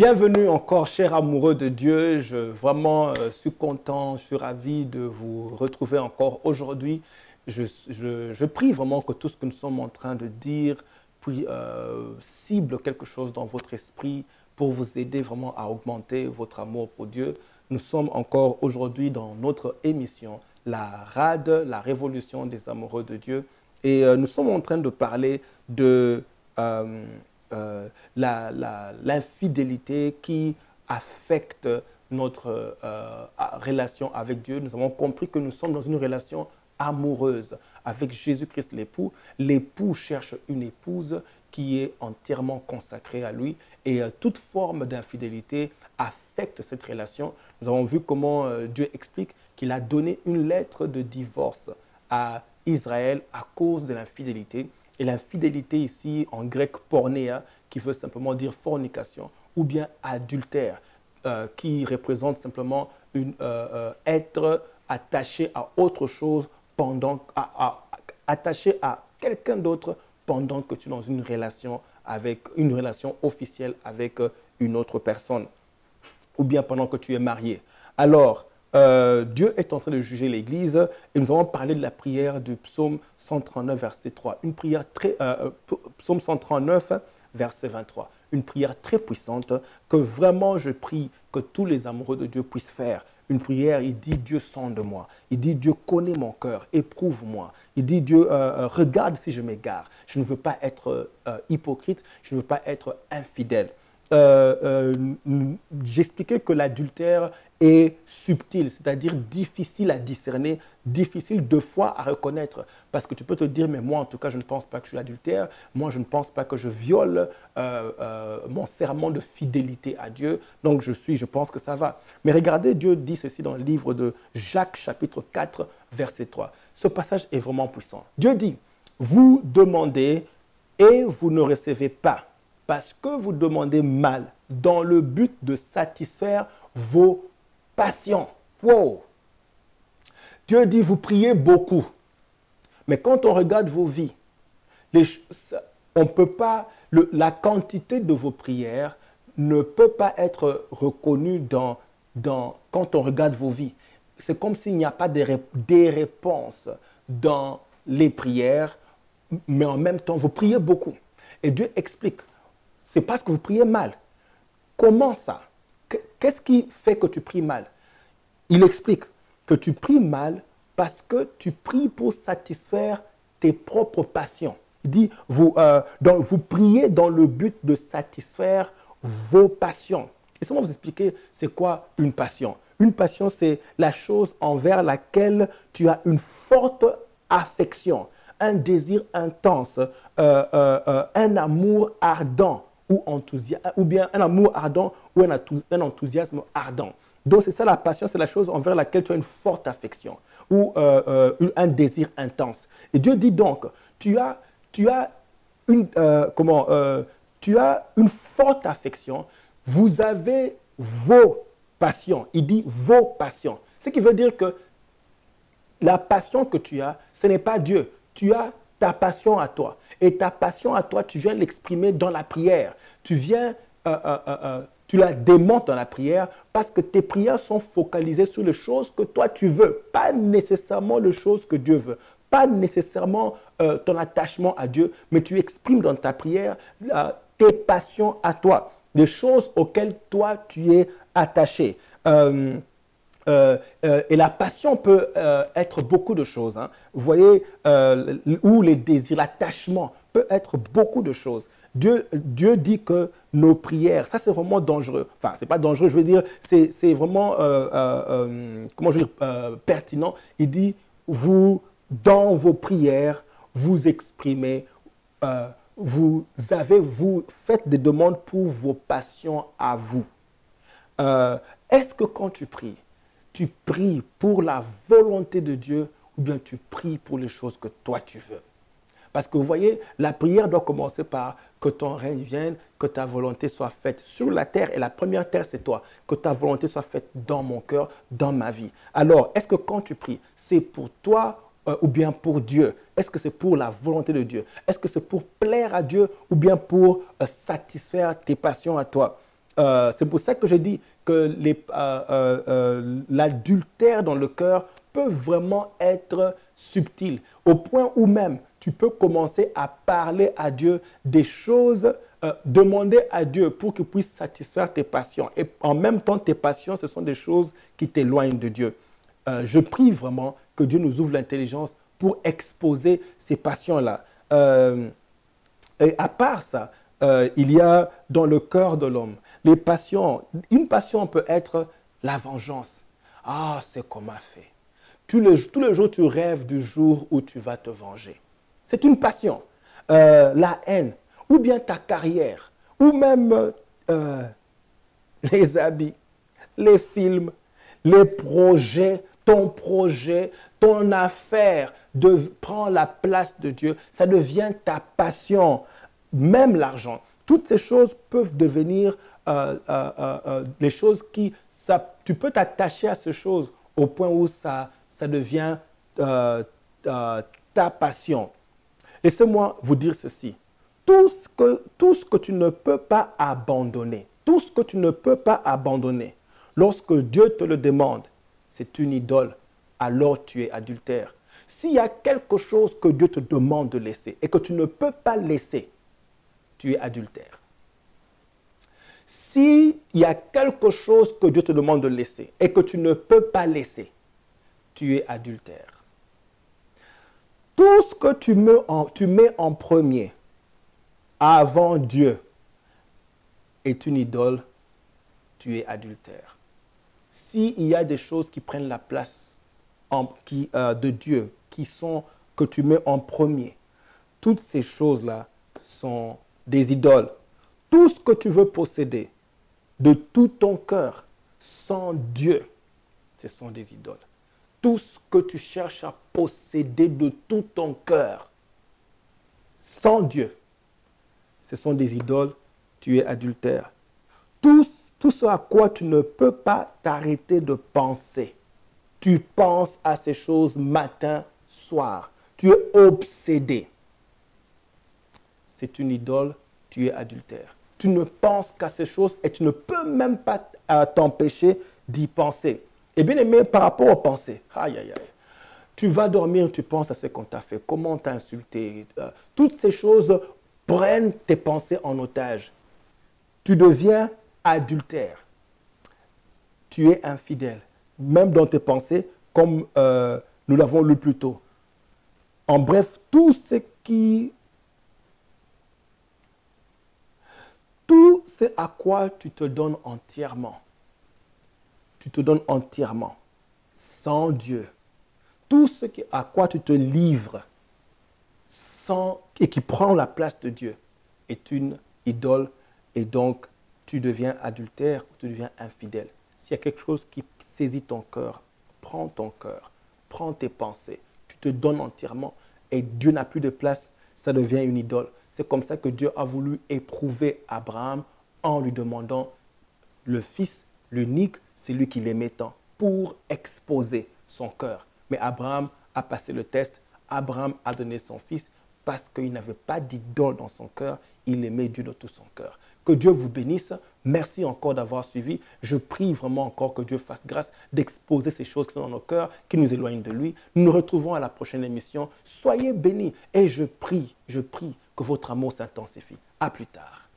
Bienvenue encore, chers amoureux de Dieu. Je vraiment suis content, je suis ravi de vous retrouver encore aujourd'hui. Je prie vraiment que tout ce que nous sommes en train de dire cible quelque chose dans votre esprit pour vous aider vraiment à augmenter votre amour pour Dieu. Nous sommes encore aujourd'hui dans notre émission, la RAD, la Révolution des amoureux de Dieu. Et nous sommes en train de parler de l'infidélité qui affecte notre relation avec Dieu. Nous avons compris que nous sommes dans une relation amoureuse avec Jésus-Christ l'époux. L'époux cherche une épouse qui est entièrement consacrée à lui et toute forme d'infidélité affecte cette relation. Nous avons vu comment Dieu explique qu'il a donné une lettre de divorce à Israël à cause de l'infidélité. Et l'infidélité ici, en grec, pornéa, qui veut simplement dire fornication, ou bien adultère, qui représente simplement être attaché à autre chose, attaché à quelqu'un d'autre pendant que tu es dans une relation officielle avec une autre personne, ou bien pendant que tu es marié. Alors, Dieu est en train de juger l'Église et nous allons parler de la prière du psaume 139, verset 3. Une prière psaume 139, verset 23. Une prière très puissante que vraiment je prie que tous les amoureux de Dieu puissent faire. Une prière, il dit Dieu sonde-moi. Il dit Dieu connaît mon cœur, éprouve-moi. Il dit Dieu regarde si je m'égare. Je ne veux pas être hypocrite, je ne veux pas être infidèle. J'expliquais que l'adultère est subtil, c'est-à-dire difficile à discerner, difficile deux fois à reconnaître. Parce que tu peux te dire, mais moi en tout cas, je ne pense pas que je suis adultère, moi je ne pense pas que je viole mon serment de fidélité à Dieu, donc je pense que ça va. Mais regardez, Dieu dit ceci dans le livre de Jacques, chapitre 4, verset 3. Ce passage est vraiment puissant. Dieu dit, vous demandez et vous ne recevez pas, parce que vous demandez mal, dans le but de satisfaire vos passions. Wow! Dieu dit, vous priez beaucoup. Mais quand on regarde vos vies, on peut pas, la quantité de vos prières ne peut pas être reconnue quand on regarde vos vies. C'est comme s'il n'y a pas des réponses dans les prières, mais en même temps, vous priez beaucoup. Et Dieu explique. C'est parce que vous priez mal. Comment ça? Qu'est-ce qui fait que tu pries mal? Il explique que tu pries mal parce que tu pries pour satisfaire tes propres passions. Il dit, vous priez dans le but de satisfaire vos passions. Et ça va vous expliquer c'est quoi une passion. Une passion, c'est la chose envers laquelle tu as une forte affection, un désir intense, un amour ardent. Ou bien un amour ardent ou un enthousiasme ardent. Donc c'est ça la passion, c'est la chose envers laquelle tu as une forte affection ou un désir intense. Et Dieu dit donc, tu as une forte affection, vous avez vos passions. Il dit vos passions. Ce qui veut dire que la passion que tu as, ce n'est pas Dieu. Tu as ta passion à toi. Et ta passion à toi, tu viens l'exprimer dans la prière. Tu la démontes dans la prière parce que tes prières sont focalisées sur les choses que toi tu veux, pas nécessairement les choses que Dieu veut, pas nécessairement ton attachement à Dieu, mais tu exprimes dans ta prière tes passions à toi, des choses auxquelles toi tu es attaché. Et la passion peut être beaucoup de choses. Hein. Vous voyez, ou les désirs, l'attachement peut être beaucoup de choses. Dieu dit que nos prières, ça c'est vraiment dangereux. Enfin, c'est pas dangereux, je veux dire, c'est vraiment, comment je veux dire, pertinent. Il dit, dans vos prières, vous exprimez, vous faites des demandes pour vos passions à vous. Est-ce que quand tu pries pour la volonté de Dieu ou bien tu pries pour les choses que toi tu veux? Parce que vous voyez, la prière doit commencer par que ton règne vienne, que ta volonté soit faite sur la terre. Et la première terre, c'est toi. Que ta volonté soit faite dans mon cœur, dans ma vie. Alors, est-ce que quand tu pries, c'est pour toi ou bien pour Dieu? Est-ce que c'est pour la volonté de Dieu? Est-ce que c'est pour plaire à Dieu ou bien pour satisfaire tes passions à toi? C'est pour ça que je dis que l'adultère dans le cœur peut vraiment être subtil, au point où même tu peux commencer à parler à Dieu des choses, demander à Dieu pour qu'il puisse satisfaire tes passions. Et en même temps, tes passions, ce sont des choses qui t'éloignent de Dieu. Je prie vraiment que Dieu nous ouvre l'intelligence pour exposer ces passions-là. Et à part ça, il y a dans le cœur de l'homme les passions. Une passion peut être la vengeance. Ah, c'est qu'on m'a fait. Tous les jours, tu rêves du jour où tu vas te venger. C'est une passion. La haine, ou bien ta carrière, ou même les habits, les films, les projets, ton affaire prend la place de Dieu. Ça devient ta passion. Même l'argent. Toutes ces choses peuvent devenir des choses tu peux t'attacher à ces choses au point où ça devient ta passion. Laissez-moi vous dire ceci. Tout ce que tu ne peux pas abandonner, tout ce que tu ne peux pas abandonner, lorsque Dieu te le demande, c'est une idole, alors tu es adultère. S'il y a quelque chose que Dieu te demande de laisser et que tu ne peux pas laisser, tu es adultère. S'il y a quelque chose que Dieu te demande de laisser et que tu ne peux pas laisser, tu es adultère. Tout ce que tu mets en premier avant Dieu est une idole, tu es adultère. S'il y a des choses qui prennent la place de Dieu, que tu mets en premier, toutes ces choses-là sont des idoles. Tout ce que tu veux posséder de tout ton cœur sans Dieu, ce sont des idoles. Tout ce que tu cherches à posséder de tout ton cœur sans Dieu, ce sont des idoles, tu es adultère. Tout ce à quoi tu ne peux pas t'arrêter de penser, tu penses à ces choses matin, soir, tu es obsédé. C'est une idole, tu es adultère. Tu ne penses qu'à ces choses et tu ne peux même pas t'empêcher d'y penser. Et bien aimé, par rapport aux pensées, aïe, aïe, aïe, tu vas dormir, tu penses à ce qu'on t'a fait, comment on t'a insulté. Toutes ces choses prennent tes pensées en otage. Tu deviens adultère. Tu es infidèle, même dans tes pensées, comme nous l'avons lu plus tôt. En bref, tout ce à quoi tu te donnes entièrement, sans Dieu. Tout ce à quoi tu te livres et qui prend la place de Dieu est une idole et donc tu deviens adultère ou tu deviens infidèle. S'il y a quelque chose qui saisit ton cœur, prends tes pensées, tu te donnes entièrement et Dieu n'a plus de place, ça devient une idole. C'est comme ça que Dieu a voulu éprouver Abraham en lui demandant le fils, l'unique, celui qu'il aimait tant, pour exposer son cœur. Mais Abraham a passé le test, Abraham a donné son fils parce qu'il n'avait pas d'idole dans son cœur, il aimait Dieu de tout son cœur. Que Dieu vous bénisse. Merci encore d'avoir suivi. Je prie vraiment encore que Dieu fasse grâce d'exposer ces choses qui sont dans nos cœurs, qui nous éloignent de lui. Nous nous retrouvons à la prochaine émission. Soyez bénis et je prie que votre amour s'intensifie. À plus tard.